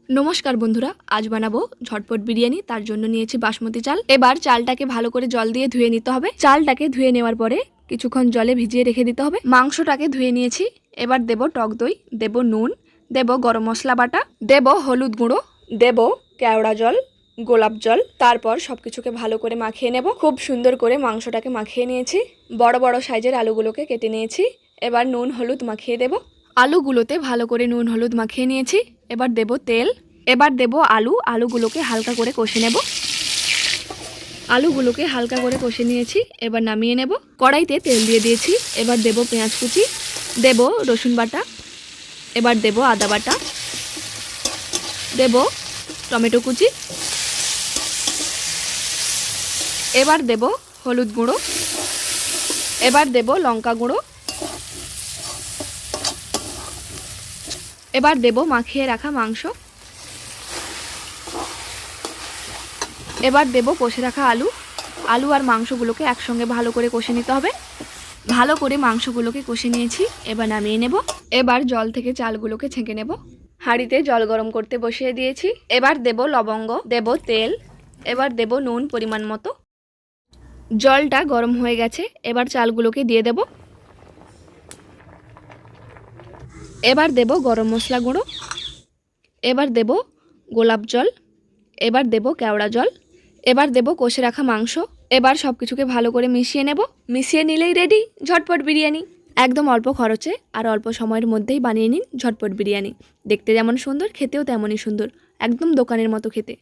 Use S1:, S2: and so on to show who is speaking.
S1: নমস্কার বন্ধুরা, আজ বানাবো ঝটপট বিরিয়ানি। তার জন্য নিয়েছি বাসমতি চাল। এবার চালটাকে ভালো করে জল দিয়ে ধুয়ে নিতে হবে। চালটাকে ধুয়ে নেওয়ার পরে কিছুক্ষণ জলে ভিজিয়ে রেখে দিতে হবে। মাংসটাকে ধুয়ে নিয়েছি। এবার দেব টক দই, দেব নুন, দেব গরম মশলা বাটা, দেব হলুদ গুঁড়ো, দেব কেওড়া জল, গোলাপ জল। তারপর সবকিছুকে ভালো করে মাখিয়ে নেব। খুব সুন্দর করে মাংসটাকে মাখিয়ে নিয়েছি। বড় বড় সাইজের আলুগুলোকে কেটে নিয়েছি। এবার নুন হলুদ মাখিয়ে দেব। আলুগুলোতে ভালো করে নুন হলুদ মাখিয়ে নিয়েছি। এবার দেব তেল। এবার দেব আলুগুলোকে হালকা করে কষে নেব। আলুগুলোকে হালকা করে কষে নিয়েছি। এবার নামিয়ে নেব। কড়াইতে তেল দিয়ে দিয়েছি। এবার দেব পেঁয়াজ কুচি, দেব রসুন বাটা, এবার দেব আদা বাটা, দেব টমেটো কুচি, এবার দেব হলুদ গুঁড়ো, এবার দেব লঙ্কা গুঁড়ো, এবার দেব মাখিয়ে রাখা মাংস, এবার দেব কষে রাখা আলু আর মাংসগুলোকে একসঙ্গে ভালো করে কষে নিতে হবে। ভালো করে মাংসগুলোকে কষে নিয়েছি। এবার নামিয়ে নেব। এবার জল থেকে চালগুলোকে ছেঁকে নেব। হাঁড়িতে জল গরম করতে বসিয়ে দিয়েছি। এবার দেব লবঙ্গ, দেব তেল, এবার দেব নুন পরিমাণ মতো। জলটা গরম হয়ে গেছে। এবার চালগুলোকে দিয়ে দেব। এবার দেব গরম মশলা গুঁড়ো, এবার দেব গোলাপ জল, এবার দেব কেওড়া জল, এবার দেব কষে রাখা মাংস। এবার সব কিছুকে ভালো করে মিশিয়ে নেব। মিশিয়ে নিলেই রেডি ঝটপট বিরিয়ানি। একদম অল্প খরচে আর অল্প সময়ের মধ্যেই বানিয়ে নিন ঝটপট বিরিয়ানি। দেখতে যেমন সুন্দর, খেতেও তেমনই সুন্দর। একদম দোকানের মতো খেতে।